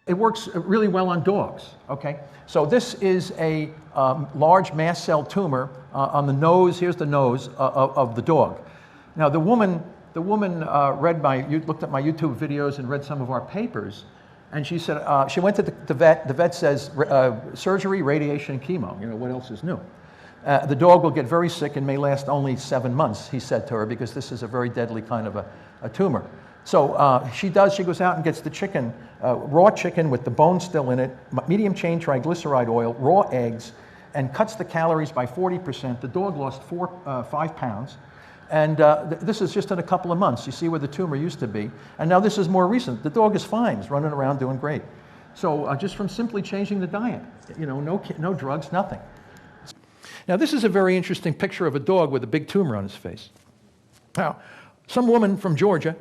It works really well on dogs, okay? So this is a large mast cell tumor on the nose. Here's the nose of the dog. Now the woman looked at my YouTube videos and read some of our papers, and she said, she went to the vet. The vet says surgery, radiation, and chemo. You know, what else is new? The dog will get very sick and may last only 7 months, he said to her, because this is a very deadly kind of a tumor. So she goes out and gets the chicken, raw chicken with the bone still in it, medium chain triglyceride oil, raw eggs, and cuts the calories by 40%. The dog lost 5 pounds. And this is just in a couple of months. You see where the tumor used to be. And now this is more recent. The dog is fine. He's running around doing great. So just from simply changing the diet, you know, no drugs, nothing. Now this is a very interesting picture of a dog with a big tumor on his face. Now, some woman from Georgia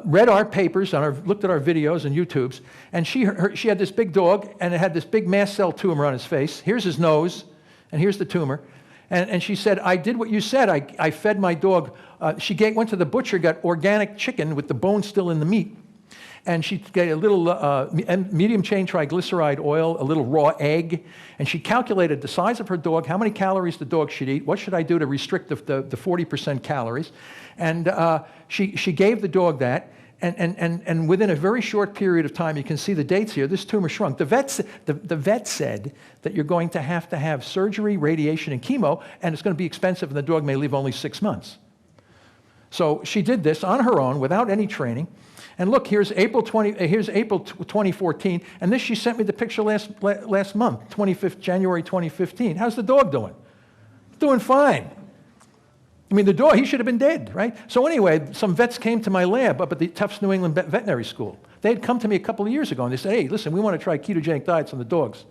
read our papers, looked at our videos and YouTubes, and she had this big dog, and it had this big mast cell tumor on his face. Here's his nose, and here's the tumor. And she said, I did what you said. I fed my dog. She went to the butcher, got organic chicken with the bone still in the meat, and she got a little medium chain triglyceride oil, a little raw egg, and she calculated the size of her dog, how many calories the dog should eat, what should I do to restrict the 40% calories, and she gave the dog that, and within a very short period of time, you can see the dates here, this tumor shrunk. The vet said that you're going to have surgery, radiation, and chemo, and it's going to be expensive, and the dog may live only 6 months. So she did this on her own without any training. And look, here's April 2014, and this she sent me the picture last month, January 2015. How's the dog doing? Doing fine. I mean, the dog, he should have been dead, right? So anyway, some vets came to my lab up at the Tufts New England Veterinary School. They had come to me a couple of years ago, and they said, hey, listen, we want to try ketogenic diets on the dogs.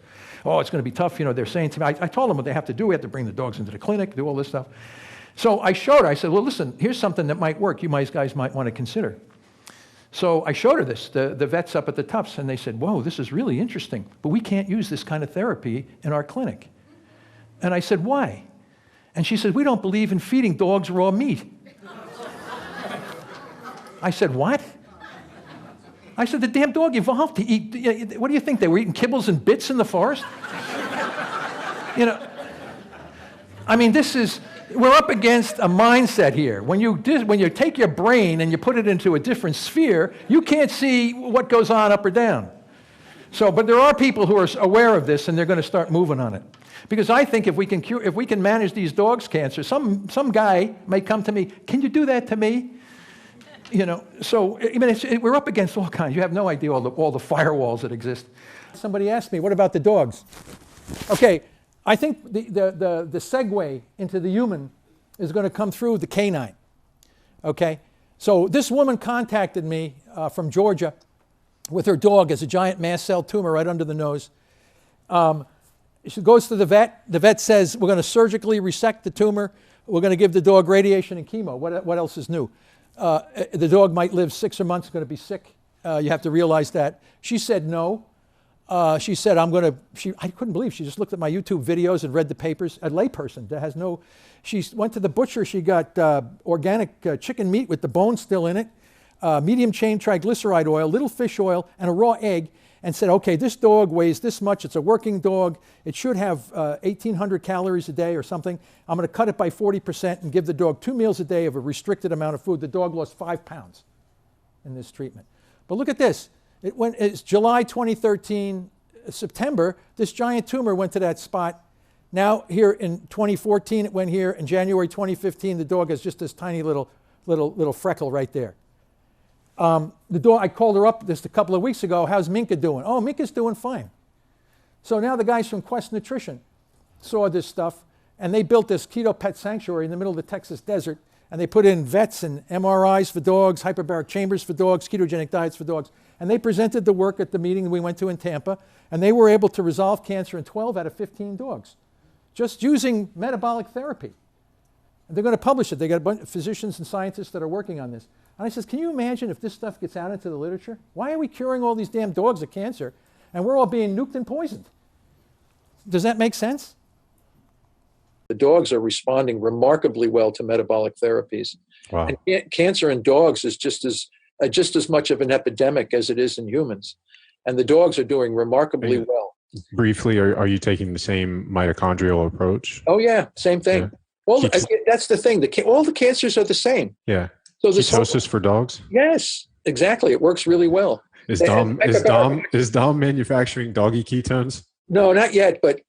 Oh, it's going to be tough, you know, they're saying to me. I told them what they have to do. We have to bring the dogs into the clinic, do all this stuff. So I showed her. I said, well, listen, here's something that might work. You guys might want to consider. So I showed her this, the vets up at the Tufts, and they said, whoa, this is really interesting, but we can't use this kind of therapy in our clinic. And I said, why? And she said, we don't believe in feeding dogs raw meat. I said, what? I said, the damn dog evolved to eat, what do you think, they were eating kibbles and bits in the forest? You know, I mean, we're up against a mindset here. When you take your brain and you put it into a different sphere, you can't see what goes on up or down. So, but there are people who are aware of this, and they're going to start moving on it. Because I think if we can manage these dogs' cancer, some guy may come to me, can you do that to me? You know, so I mean, we're up against all kinds. You have no idea all the firewalls that exist. Somebody asked me, what about the dogs? Okay. I think the segue into the human is going to come through the canine, okay? So this woman contacted me from Georgia with her dog as a giant mast cell tumor right under the nose. She goes to the vet. The vet says, we're going to surgically resect the tumor. We're going to give the dog radiation and chemo. What else is new? The dog might live 6 months, going to be sick. You have to realize that. She said no. She said, I couldn't believe, she just looked at my YouTube videos and read the papers. A layperson that has no, she went to the butcher, she got organic chicken meat with the bone still in it, medium chain triglyceride oil, little fish oil, and a raw egg, and said, okay, this dog weighs this much, it's a working dog, it should have 1,800 calories a day or something. I'm going to cut it by 40% and give the dog 2 meals a day of a restricted amount of food. The dog lost 5 pounds in this treatment. But look at this. It's July 2013, September, this giant tumor went to that spot. Now here in 2014 it went here. In January 2015 the dog has just this tiny little freckle right there. The dog, I called her up just a couple of weeks ago, how's Minka doing? Oh, Minka's doing fine. So now the guys from Quest Nutrition saw this stuff, and they built this keto pet sanctuary in the middle of the Texas desert, and they put in vets and MRIs for dogs, hyperbaric chambers for dogs, ketogenic diets for dogs. And they presented the work at the meeting we went to in Tampa, and they were able to resolve cancer in 12 out of 15 dogs, just using metabolic therapy. And they're going to publish it. They got a bunch of physicians and scientists that are working on this. And I says, can you imagine if this stuff gets out into the literature? Why are we curing all these damn dogs of cancer, and we're all being nuked and poisoned? Does that make sense? The dogs are responding remarkably well to metabolic therapies. Wow. And cancer in dogs is just as much of an epidemic as it is in humans. and the dogs are doing remarkably well. Briefly, are you taking the same mitochondrial approach? Oh yeah, same thing. Yeah. Well, that's the thing. All the cancers are the same. Yeah. So ketosis for dogs? Yes, exactly. It works really well. Is Dom manufacturing doggy ketones? No, not yet. But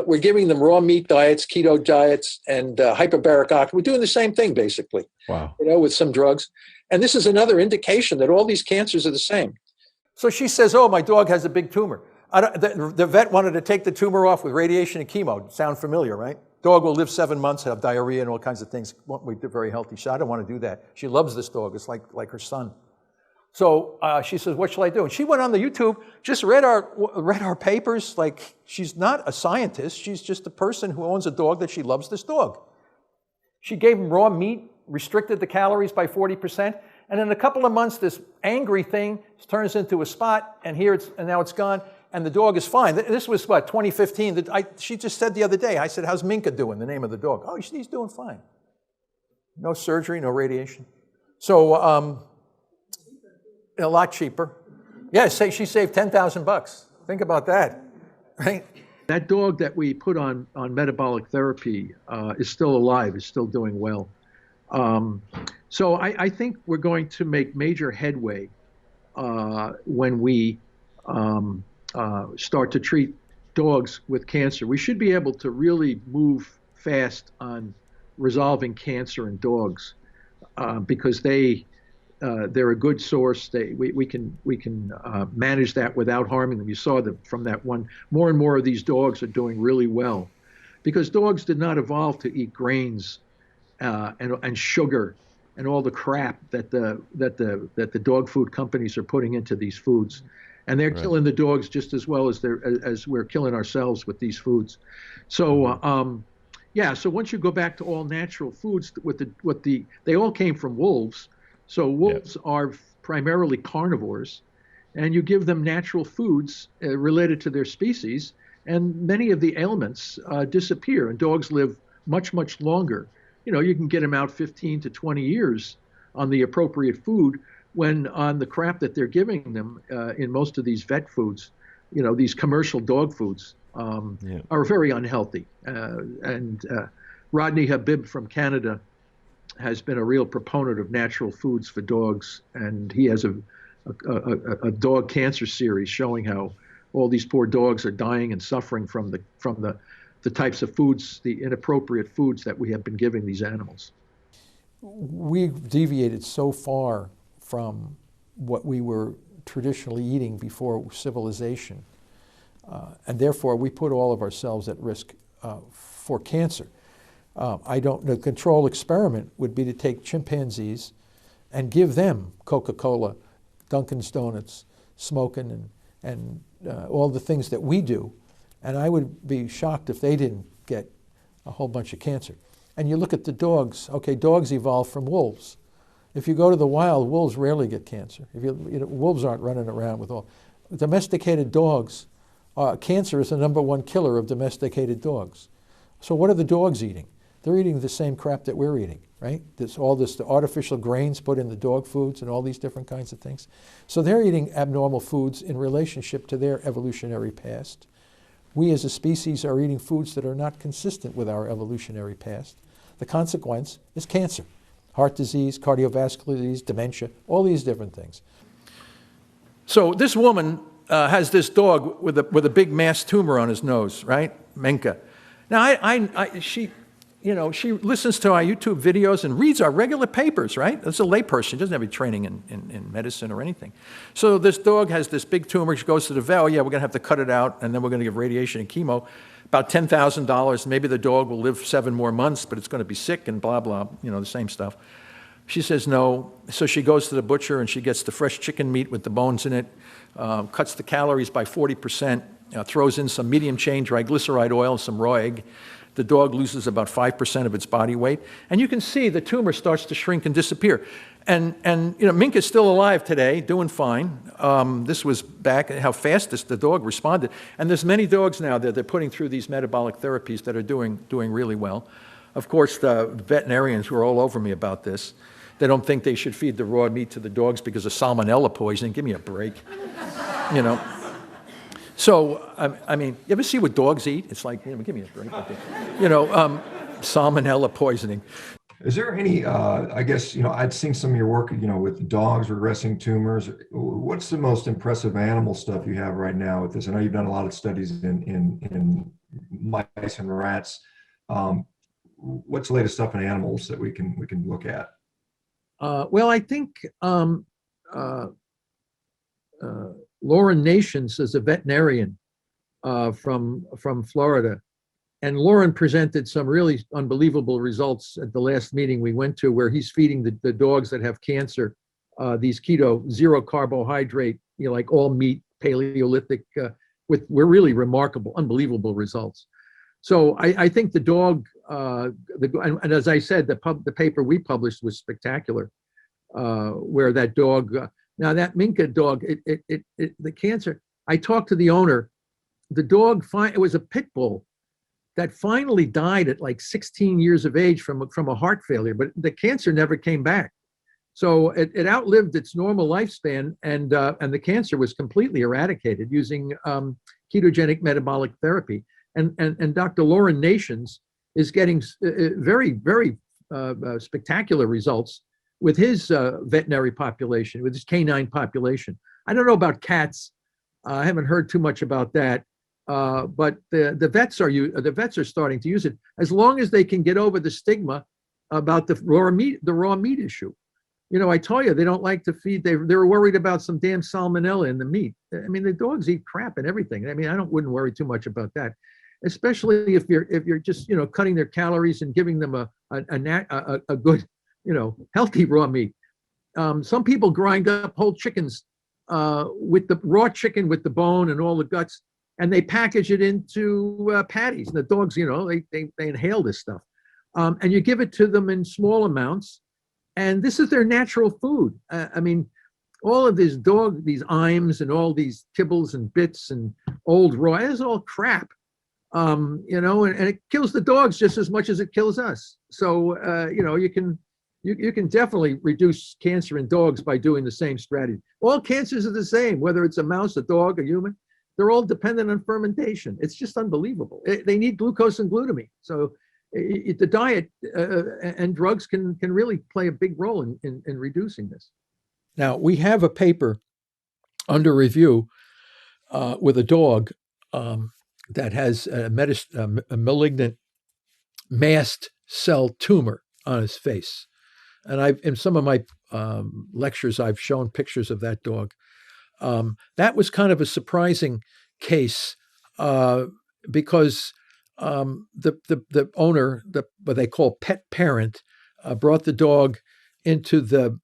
we're giving them raw meat diets, keto diets, and hyperbaric oxygen. We're doing the same thing basically. Wow. With some drugs. And this is another indication that all these cancers are the same. So she says, "Oh, my dog has a big tumor." The vet wanted to take the tumor off with radiation and chemo. Sound familiar, right? Dog will live 7 months, have diarrhea and all kinds of things. Won't be very healthy. So I don't want to do that. She loves this dog. It's like her son. So she says, "What shall I do?" And she went on the YouTube, just read our papers. Like, she's not a scientist. She's just a person who owns a dog that she loves this dog. She gave him raw meat, restricted the calories by 40%, and in a couple of months, this angry thing turns into a spot, and now it's gone, and the dog is fine. This was, 2015? She just said the other day, I said, "How's Minka doing?" The name of the dog. "Oh, he's doing fine. No surgery, no radiation." So, a lot cheaper. Yeah, she saved $10,000. Think about that, right? That dog that we put on metabolic therapy is still alive, is still doing well. So I think we're going to make major headway when we start to treat dogs with cancer. We should be able to really move fast on resolving cancer in dogs because they're a good source. We can manage that without harming them. You saw from that one. More and more of these dogs are doing really well, because dogs did not evolve to eat grains and sugar and all the crap that the dog food companies are putting into these foods, and they're killing the dogs just as well as we're killing ourselves with these foods. So so once you go back to all natural foods, they all came from wolves. So wolves are primarily carnivores, and you give them natural foods related to their species, and many of the ailments disappear, and dogs live much, much longer. You can get them out 15 to 20 years on the appropriate food, when on the crap that they're giving them in most of these vet foods, these commercial dog foods are very unhealthy. And Rodney Habib from Canada has been a real proponent of natural foods for dogs, and he has a dog cancer series showing how all these poor dogs are dying and suffering from the types of foods, the inappropriate foods that we have been giving these animals. We've deviated so far from what we were traditionally eating before civilization, and therefore we put all of ourselves at risk for cancer. The control experiment would be to take chimpanzees and give them Coca-Cola, Dunkin's Donuts, smoking, and all the things that we do. And I would be shocked if they didn't get a whole bunch of cancer. And you look at the dogs. Okay, dogs evolved from wolves. If you go to the wild, wolves rarely get cancer. Wolves aren't running around with all. Domesticated dogs, cancer is the #1 killer of domesticated dogs. So what are the dogs eating? They're eating the same crap that we're eating, right? The artificial grains put in the dog foods and all these different kinds of things. So they're eating abnormal foods in relationship to their evolutionary past. We as a species are eating foods that are not consistent with our evolutionary past. The consequence is cancer, heart disease, cardiovascular disease, dementia, all these different things. So this woman has this dog with a big mass tumor on his nose, right? Minka. Now, she listens to our YouTube videos and reads our regular papers, right? That's a layperson. She doesn't have any training in medicine or anything. So this dog has this big tumor. She goes to the vet. "Oh, yeah, we're going to have to cut it out, and then we're going to give radiation and chemo. About $10,000. Maybe the dog will live 7 more months, but it's going to be sick and blah, blah, the same stuff." She says no. So she goes to the butcher, and she gets the fresh chicken meat with the bones in it, cuts the calories by 40%, throws in some medium chain triglyceride oil, some raw egg. The dog loses about 5% of its body weight. And you can see the tumor starts to shrink and disappear. And Minka's still alive today, doing fine. This was back how fast the dog responded. And there's many dogs now that they're putting through these metabolic therapies that are doing really well. Of course, the veterinarians who are all over me about this, they don't think they should feed the raw meat to the dogs because of salmonella poisoning. Give me a break. You know. So, I mean, you ever see what dogs eat? It's like, give me a break. Salmonella poisoning. Is there any, I guess, I'd seen some of your work, with dogs regressing tumors. What's the most impressive animal stuff you have right now with this? I know you've done a lot of studies in mice and rats. What's the latest stuff in animals that we can look at? Well, I think Lauren Nations is a veterinarian from Florida. And Lauren presented some really unbelievable results at the last meeting we went to, where he's feeding the dogs that have cancer these keto, zero carbohydrate, like all meat, Paleolithic, were really remarkable, unbelievable results. So I think the dog, and as I said, the paper we published was spectacular, where that dog, now that Minka dog, the cancer, I talked to the owner, the dog, it was a pit bull that finally died at like 16 years of age from a heart failure, but the cancer never came back. So it outlived its normal lifespan, and the cancer was completely eradicated using ketogenic metabolic therapy. And Dr. Lauren Nations is getting very, very spectacular results with his veterinary population, with his canine population. I don't know about cats. I haven't heard too much about that. But the vets are starting to use it, as long as they can get over the stigma about the raw meat issue. I tell you, they don't like to feed. They're worried about some damn salmonella in the meat. I mean, the dogs eat crap and everything. I mean, wouldn't worry too much about that, especially if you're just cutting their calories and giving them a good healthy raw meat. Some people grind up whole chickens with the raw chicken with the bone and all the guts, and they package it into patties. And the dogs, they inhale this stuff. And you give it to them in small amounts. And this is their natural food. I mean, all of these imes and all these kibbles and bits and old raw, it's all crap. And it kills the dogs just as much as it kills us. So, you can definitely reduce cancer in dogs by doing the same strategy. All cancers are the same, whether it's a mouse, a dog, a human. They're all dependent on fermentation. It's just unbelievable. They need glucose and glutamine. So the diet and drugs can really play a big role in reducing this. Now, we have a paper under review with a dog that has a malignant mast cell tumor on his face. And in some of my lectures, I've shown pictures of that dog. That was kind of a surprising case because the owner, what they call pet parent, brought the dog into the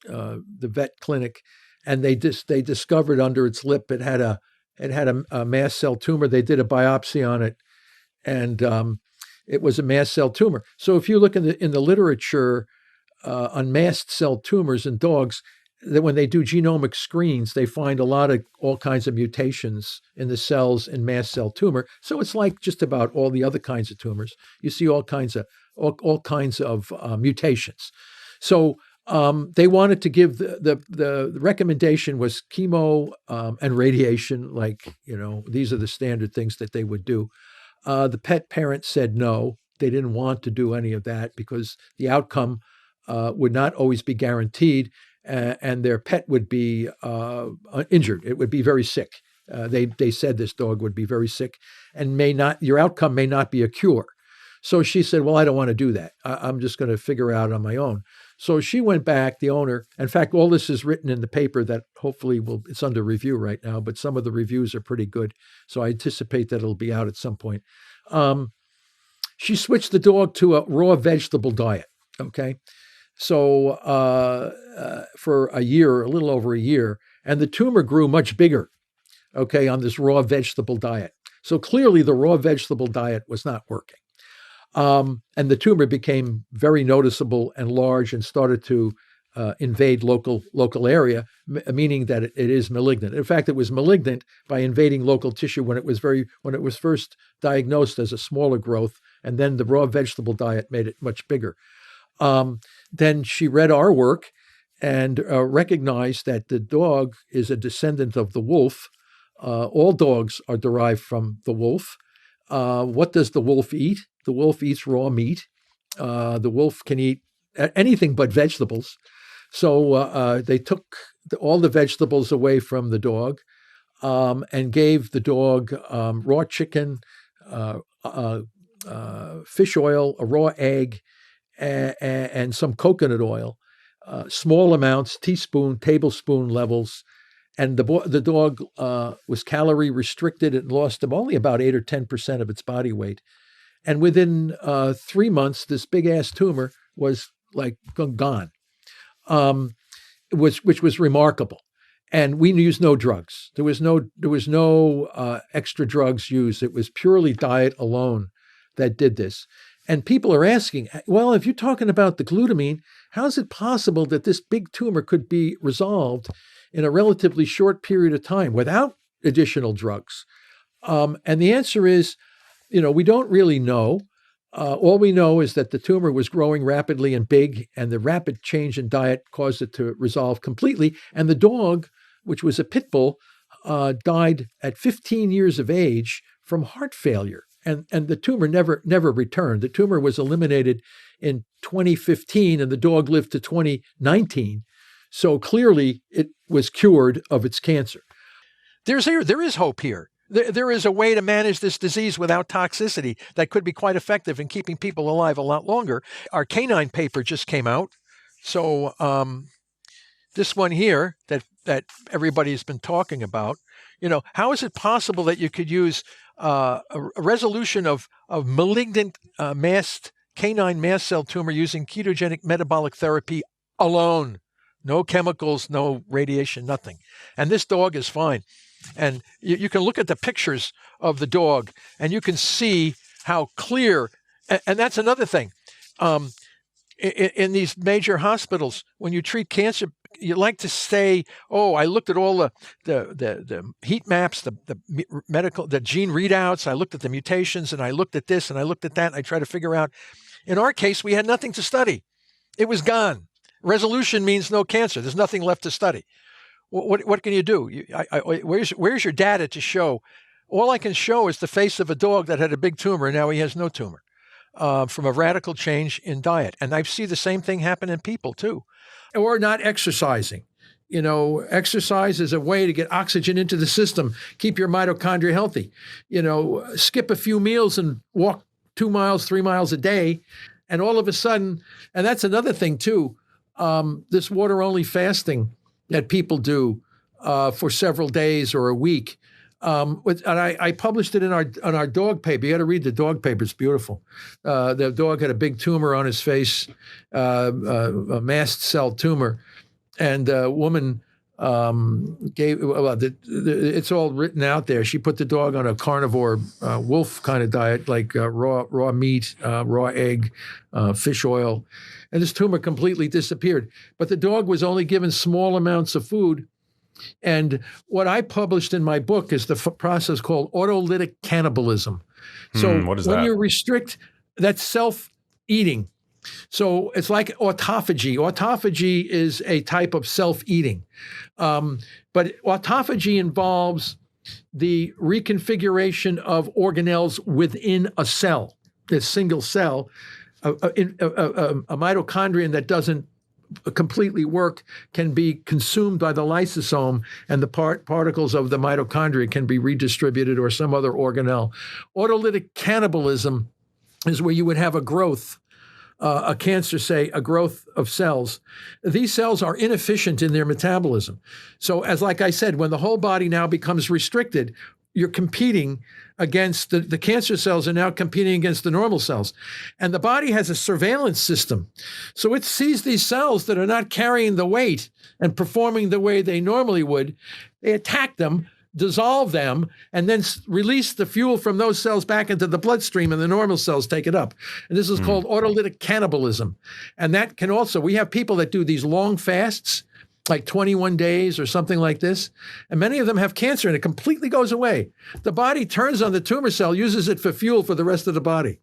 vet clinic, and they discovered under its lip it had a mast cell tumor. They did a biopsy on it, and it was a mast cell tumor. So if you look in the literature on mast cell tumors in dogs, that when they do genomic screens, they find all kinds of mutations in the cells in mast cell tumor. So it's like just about all the other kinds of tumors. You see all kinds of mutations. So they wanted to give the recommendation was chemo and radiation. These are the standard things that they would do. The pet parent said no. They didn't want to do any of that because the outcome would not always be guaranteed. And their pet would be injured. It would be very sick. They said this dog would be very sick, and your outcome may not be a cure. So she said, well, I don't want to do that. I'm just going to figure out on my own. So she went back, the owner. In fact, all this is written in the paper that hopefully it's under review right now, but some of the reviews are pretty good. So I anticipate that it'll be out at some point. She switched the dog to a raw vegetable diet. Okay. So for a little over a year, and the tumor grew much bigger, on this raw vegetable diet. So clearly the raw vegetable diet was not working. And the tumor became very noticeable and large and started to invade local area, meaning that it is malignant. In fact, it was malignant by invading local tissue when it was first diagnosed as a smaller growth, and then the raw vegetable diet made it much bigger. Then she read our work and recognized that the dog is a descendant of the wolf. All dogs are derived from the wolf. What does the wolf eat? The wolf eats raw meat. The wolf can eat anything but vegetables. So they took all the vegetables away from the dog and gave the dog raw chicken, fish oil, a raw egg, and some coconut oil, small amounts, teaspoon, tablespoon levels. And the dog was calorie restricted and lost only about 8 or 10% of its body weight. And within 3 months, this big ass tumor was like gone, which was remarkable. And we used no drugs. There was no extra drugs used. It was purely diet alone that did this. And people are asking, well, if you're talking about the glutamine, how is it possible that this big tumor could be resolved in a relatively short period of time without additional drugs? And the answer is, we don't really know. All we know is that the tumor was growing rapidly and big, and the rapid change in diet caused it to resolve completely. And the dog, which was a pit bull, died at 15 years of age from heart failure. And the tumor never returned. The tumor was eliminated in 2015, and the dog lived to 2019. So clearly, it was cured of its cancer. There is hope here. There is a way to manage this disease without toxicity that could be quite effective in keeping people alive a lot longer. Our canine paper just came out. So this one here that everybody's been talking about, how is it possible that you could use a resolution of malignant canine mast cell tumor using ketogenic metabolic therapy alone? No chemicals, no radiation, nothing. And this dog is fine. And you can look at the pictures of the dog and you can see how clear, and that's another thing. In these major hospitals, when you treat cancer, you like to say, "Oh, I looked at all the heat maps, the gene readouts. I looked at the mutations, and I looked at this, and I looked at that. And I tried to figure out." In our case, we had nothing to study; it was gone. Resolution means no cancer. There's nothing left to study. What can you do? Where's your data to show? All I can show is the face of a dog that had a big tumor, and now he has no tumor. From a radical change in diet. And I see the same thing happen in people too. Or not exercising. Exercise is a way to get oxygen into the system, keep your mitochondria healthy. Skip a few meals and walk 2 miles, 3 miles a day. And all of a sudden, and that's another thing too, this water-only fasting that people do for several days or a week. And I published it on our dog paper. You got to read the dog paper; it's beautiful. The dog had a big tumor on his face, a mast cell tumor, and a woman it's all written out there. She put the dog on a carnivore wolf kind of diet, like raw meat, raw egg, fish oil, and this tumor completely disappeared. But the dog was only given small amounts of food. And what I published in my book is the process called autolytic cannibalism. So what is when that? you restrict, that's self-eating. So it's like autophagy. Autophagy is a type of self-eating. But autophagy involves the reconfiguration of organelles within a cell, a single cell, a mitochondrion that doesn't completely work can be consumed by the lysosome, and the particles of the mitochondria can be redistributed or some other organelle. Autolytic cannibalism is where you would have a growth, a cancer, say, a growth of cells. These cells are inefficient in their metabolism. So like I said, when the whole body now becomes restricted, you're competing against the cancer cells are now competing against the normal cells. And the body has a surveillance system. So it sees these cells that are not carrying the weight and performing the way they normally would. They attack them, dissolve them, and then release the fuel from those cells back into the bloodstream, and the normal cells take it up. And this is called autolytic cannibalism. And that can also, we have people that do these long fasts, like 21 days or something like this. And many of them have cancer and it completely goes away. The body turns on the tumor cell, uses it for fuel for the rest of the body.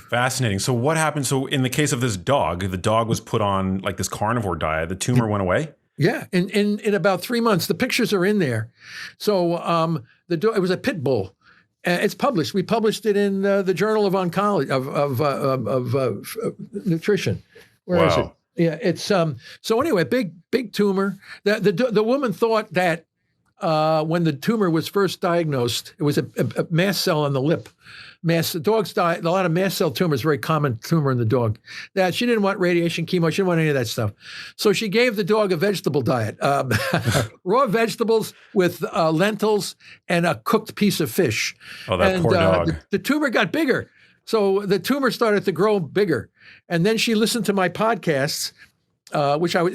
Fascinating. So what happened? So in the case of this dog, the dog was put on like this carnivore diet. The tumor went away? Yeah, in about 3 months. The pictures are in there. So it was a pit bull. It's published. We published it in the Journal of Oncology of Nutrition. Where is it? Yeah, it's so anyway, big tumor. The woman thought that when the tumor was first diagnosed, it was a mast cell on the lip. The dogs die. A lot of mast cell tumors, very common tumor in the dog. That she didn't want radiation, chemo. She didn't want any of that stuff. So she gave the dog a vegetable diet, raw vegetables with lentils and a cooked piece of fish. Oh, that poor dog. The tumor got bigger. So the tumor started to grow bigger. And then she listened to my podcasts,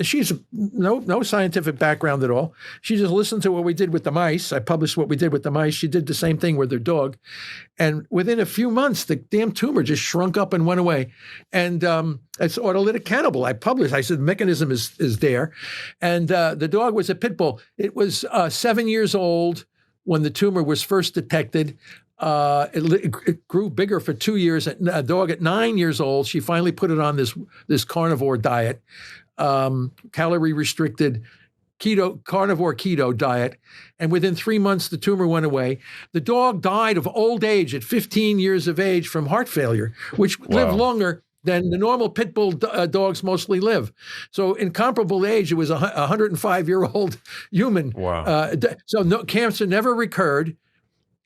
she's no scientific background at all. She just listened to what we did with the mice. I published what we did with the mice. She did the same thing with her dog. And within a few months, the damn tumor just shrunk up and went away. And it's autolytic cannibal. I said, the mechanism is there. And the dog was a pit bull. It was 7 years old when the tumor was first detected. It grew bigger for 2 years. A dog at 9 years old, she finally put it on this carnivore diet, calorie restricted carnivore keto diet. And within 3 months, the tumor went away. The dog died of old age at 15 years of age from heart failure, which lived longer than the normal pit bull dogs mostly live. So in comparable age, it was a 105-year-old human. Wow. So cancer never recurred.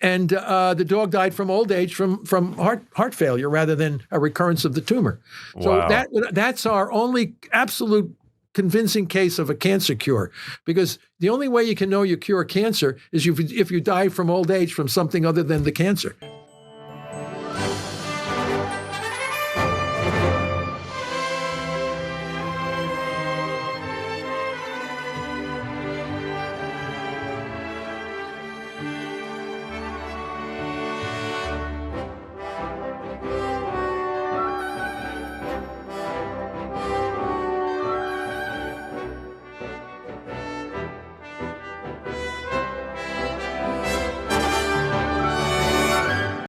And the dog died from old age from heart failure rather than a recurrence of the tumor. So that's our only absolute convincing case of a cancer cure, because the only way you can know you cure cancer is if you die from old age from something other than the cancer.